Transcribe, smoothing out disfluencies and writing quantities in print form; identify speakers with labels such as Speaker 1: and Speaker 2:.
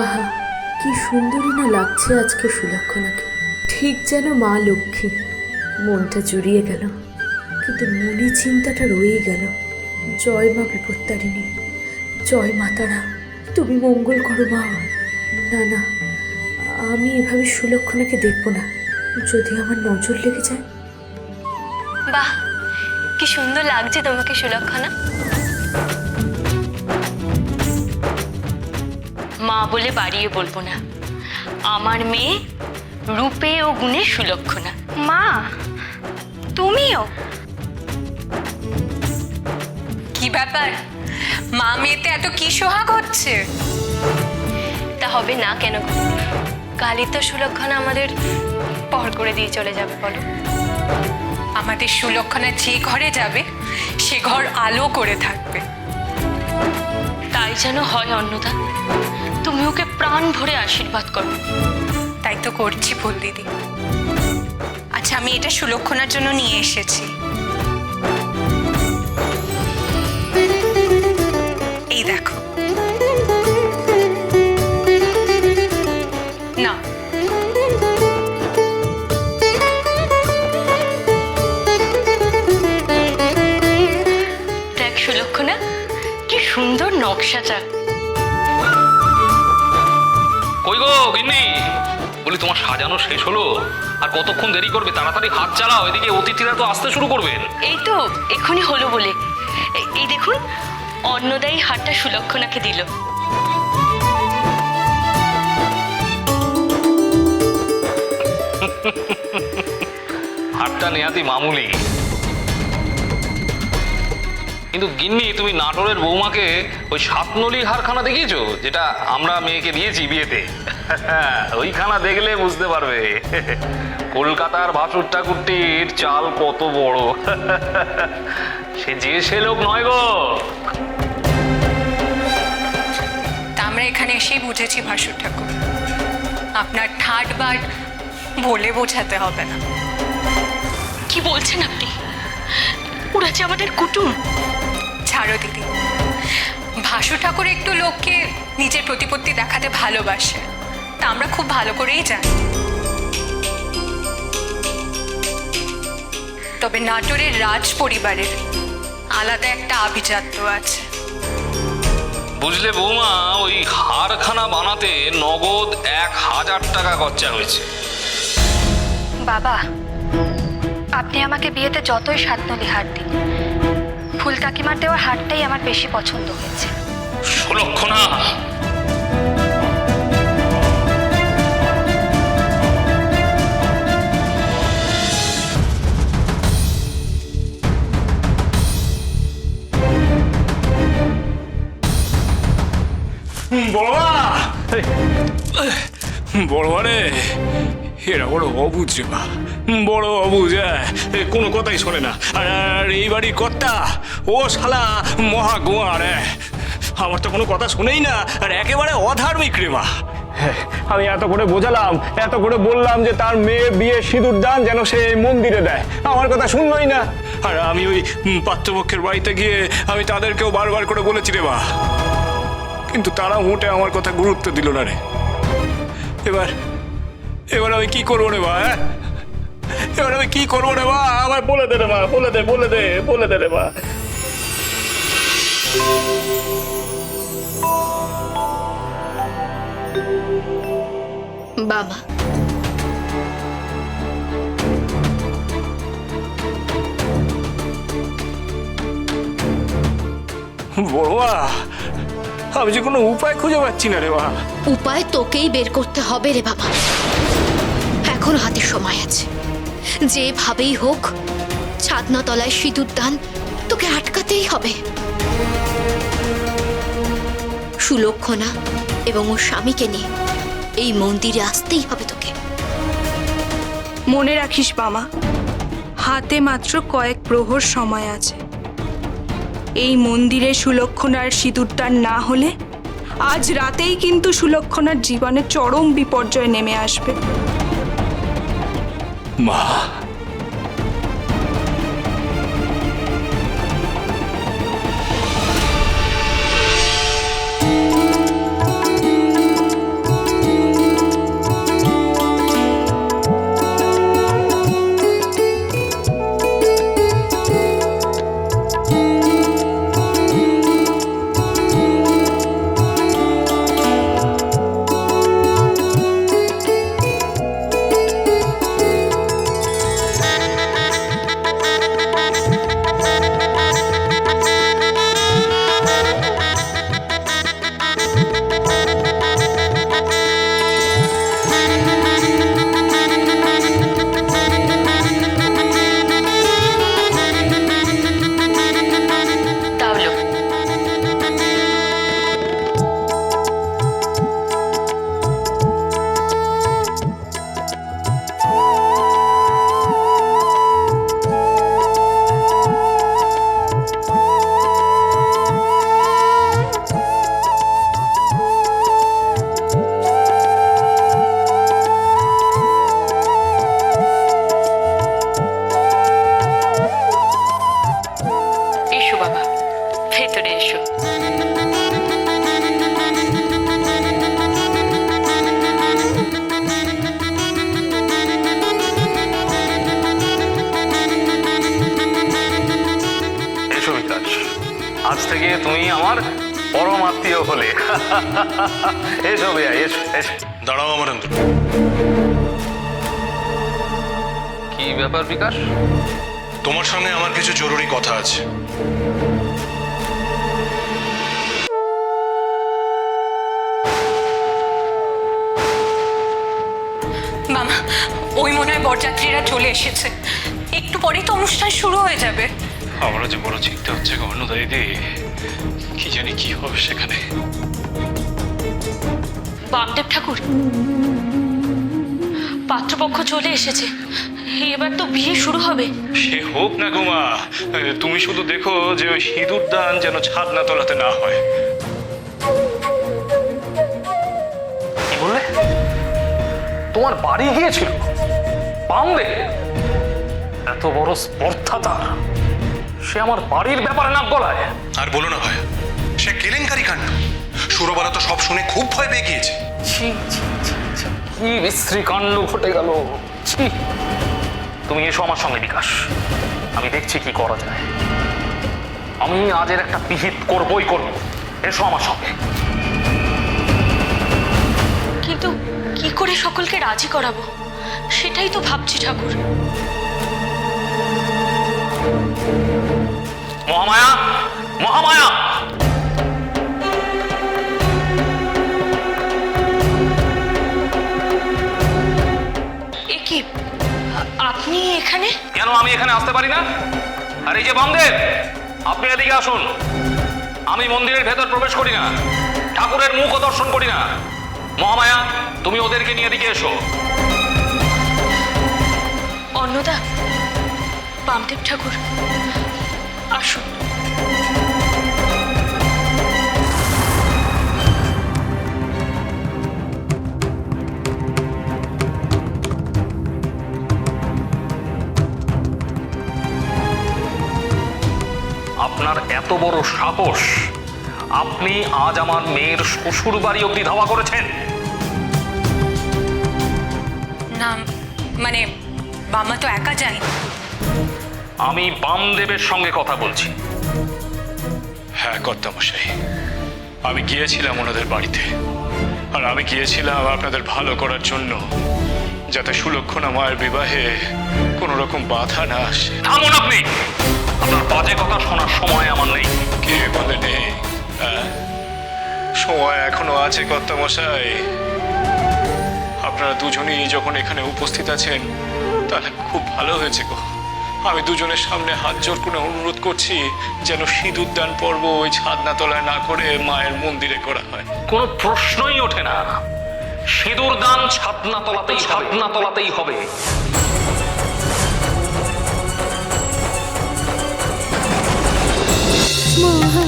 Speaker 1: আহা, কি সুন্দরী না লাগছে আজকে সুলক্ষণাকে, ঠিক যেন মা লক্ষ্মী। মনটা জুড়িয়ে গেল, কিন্তু মনে চিন্তাটা রয়ে গেল। জয় মা বিপত্তারিণী, জয় মাতারা, তুমি মঙ্গল করো মা। না না, আমি এভাবে সুলক্ষণাকে দেখব না, যদি আমার নজর লেগে যায়।
Speaker 2: বাহ, কি সুন্দর লাগছে তোমাকে সুলক্ষণা। মা বলে বাড়িয়ে বলবো না, আমার মেয়ে রূপে ও গুণে সুলক্ষণা।
Speaker 3: মা, তুমিও? কি ব্যাপার, মা মেয়েতে এত কি সোহাগ হচ্ছে?
Speaker 2: তা হবে না কেন? কালই তো সুলক্ষণা আমাদের পর করে দিয়ে চলে যাবে। বলো,
Speaker 3: আমাদের সুলক্ষণা যে ঘরে যাবে সে ঘর আলো করে থাকবে।
Speaker 2: তাই যেন হয় অন্নদা, তুমি ওকে প্রাণ ভরে আশীর্বাদ করো।
Speaker 3: তাই তো করছি ফুল দিদি। আচ্ছা, আমি এটা সুলক্ষণার জন্য নিয়ে এসেছি। এই দেখো না,
Speaker 2: দেখ সুলক্ষণা, কি সুন্দর নকশাটা।
Speaker 4: কই গো গিন্নি, বলি তোমার সাজানো শেষ হলো? আর কতক্ষণ দেরি করবে? তাড়াতাড়ি হাত চালাও, এদিকে অতিথিরা তো আসতে শুরু করবেন।
Speaker 2: এই তো এক্ষুনি হলো বলে। এই দেখুন, অন্নদাই হারটা সুলক্ষণাকে দিল।
Speaker 4: হাতটা নেহাতি মামুলি, কিন্তু গিন্নি তুমি নাটোরের বৌমাকে ওই সাতনলির হারখানা দেখিয়েছো, যেটা আমরা মেয়েকে দিয়েছি বিয়েতে? ওইখানা দেখলে বুঝতে পারবে কলকাতার ভাসুর ঠাকুরটির চাল কত বড়। সে লোক নয় গো।
Speaker 3: তা আমরা এখানে এসেই বুঝেছি ভাসুর ঠাকুর, আপনার ঠাট বাট বলে বোঝাতে হবে না।
Speaker 2: কি বলছেন আপনি? ওরা যে আমাদের কুটুম।
Speaker 3: ছাড়ো দিদি, ভাসুর ঠাকুর একটু লোককে নিজের প্রতিপত্তি দেখাতে ভালোবাসে, তা আমরা খুব ভালো করেই জানি। তবে নাটোরের রাজ পরিবারের আলাদা একটা আভিজাত্য আছে।
Speaker 4: বুঝলে বৌমা, ওই হারখানা বানাতে নগদ 1000 টাকা খরচা হয়েছে।
Speaker 5: বাবা, আপনি আমাকে বিয়েতে যতই সাতনলি হার দিন, ফুল কাকিমার দেওয়া হারটাই আমার বেশি পছন্দ হয়েছে।
Speaker 4: সুলক্ষণা,
Speaker 6: বড় রে, এরা বড় অবুঝ রে বা, বড় অবুঝ। কোনো কথাই শোনে না। আর এই বাড়ির কর্তা ও শালা মহা গোয়ার। আমার তো কোনো কথা শোনেই না, আর একেবারে অধার্মিক রে মা। আমি এত করে বোঝালাম, এত করে বললাম যে তার মেয়ে বিয়ে সিঁদুর দান যেন সে মন্দিরে দেয়, আমার কথা শুনলই না। আর আমি ওই পাত্রপক্ষের বাড়িতে গিয়ে আমি তাদেরকেও বারবার করে বলেছি রে মা, কিন্তু তারা মোটে আমার কথা গুরুত্ব দিল না রে। এবার আমি কি করবো রে মা? এবার আমি কি করবো রে মা? আমার বলে দে রে মা, বলে দে রে মা।
Speaker 2: বাবা,
Speaker 6: বড়মা, আমি যে কোনো উপায় খুঁজে পাচ্ছি না রে মা।
Speaker 7: উপায় তোকেই বের করতে হবে রে বাবা, এখনো হাতে সময় আছে। যেভাবেই হোক ছাদনা তলায় সিঁদুর দান তোকে আটকাতেই হবে। সুলক্ষণা এবং ওর স্বামীকে নিয়ে এই মন্দিরে আসতেই হবে তোকে।
Speaker 8: মনে রাখিস মামা, হাতে মাত্র কয়েক প্রহর সময় আছে। এই মন্দিরে সুলক্ষণার সিঁদুরদান না হলে আজ রাতেই কিন্তু সুলক্ষণার জীবনে চরম বিপর্যয় নেমে আসবে।
Speaker 6: মা,
Speaker 4: এসো বিকাশ, আজ থেকে তুমি আমার পরম আত্মীয় হলে। এসো ভাইয়া, এসো এসো।
Speaker 6: দাঁড়াও অমরেন্দ্র,
Speaker 4: কি ব্যাপার বিকাশ?
Speaker 6: তোমার সঙ্গে আমার কিছু জরুরি কথা আছে।
Speaker 3: মামা, ওই মনে হয় বরযাত্রীরা চলে এসেছে, একটু পরেই তো অনুষ্ঠান শুরু হয়ে যাবে।
Speaker 6: আমারও যে বড় চিন্তা হচ্ছে অন্নদা দিদি, কি জানি কি হবে সেখানে।
Speaker 2: বামদেব ঠাকুর, পাত্রপক্ষ চলে এসেছে, এবার তো বিয়ে শুরু হবে।
Speaker 6: সে হোক না গো মা, তুমি শুধু দেখো যে ওই সিঁদুর দান যেন ছাদ না তলাতে না হয়।
Speaker 4: কি বললে? তোমার বাড়ি গিয়েছিল বামদেব? এত বড় স্পর্ধা তার, সে আমার বাড়ির ব্যাপারে নাক গলায়।
Speaker 9: আর বলো না ভাই, সে কেলেঙ্কারি কাণ্ড। সুরবালা তো সব শুনে খুব ভয় পেয়ে গিয়েছে।
Speaker 4: ছি ছি ছি ছি, কি বিশ্রী কাণ্ড ঘটে গেল। ছি, তুমি এসো আমার সঙ্গে বিকাশ, আমি দেখছি কি করা যায়। আমি আজের একটা বিহিত করবই করব। এসো আমার সঙ্গে।
Speaker 2: কিন্তু কি করে সকলকে রাজি করাবো, সেটাই তো ভাবছি ঠাকুর।
Speaker 4: মহামায়া, মহামায়া,
Speaker 2: এ কি, আপনি এখানে?
Speaker 4: কেন আমি এখানে আসতে পারি না? আর এই যে বামদেব, আপনি এদিকে আসুন। আমি মন্দিরের ভেতর প্রবেশ করি না, ঠাকুরের মুখও দর্শন করি না। মহামায়া, তুমি ওদেরকে নিয়ে এদিকে এসো।
Speaker 2: অন্নদা, বামদেব ঠাকুর, আসুন।
Speaker 4: আপনার এত বড় সাহস, আপনি আজ আমার মেয়ের শ্বশুর বাড়ি অব্দি ধাওয়া করেছেন?
Speaker 3: না মানে, মামা তো একা যায়।
Speaker 4: আমি বামদেবের সঙ্গে কথা বলছি।
Speaker 6: হ্যাঁ কর্তামশাই, আমি গিয়েছিলাম ওনাদের বাড়িতে, আর আমি গিয়েছিলাম আপনাদের ভালো করার জন্য, যাতে সুলক্ষণা মায়ের বিবাহে কোনো রকম বাধা না আসে।
Speaker 4: থামুন আপনি, আপনার বাজে কথা শোনার সময় আমার নেই।
Speaker 6: কে বলে নেই? হ্যাঁ, সময় এখনো আছে কর্তামশাই। আপনারা দুজনেই যখন এখানে উপস্থিত আছেন, তাহলে খুব ভালো হয়েছে গো। আমি দুজনের সামনে হাত জোর করে অনুরোধ করছি, যেন সিঁদুর দান পর্ব ওই ছাদনা তলায় না করে মায়ের মন্দিরে করা হয়।
Speaker 4: কোনো প্রশ্নই ওঠে না। সিঁদুর দান ছাদনা তলাতেই হবে।
Speaker 1: মহা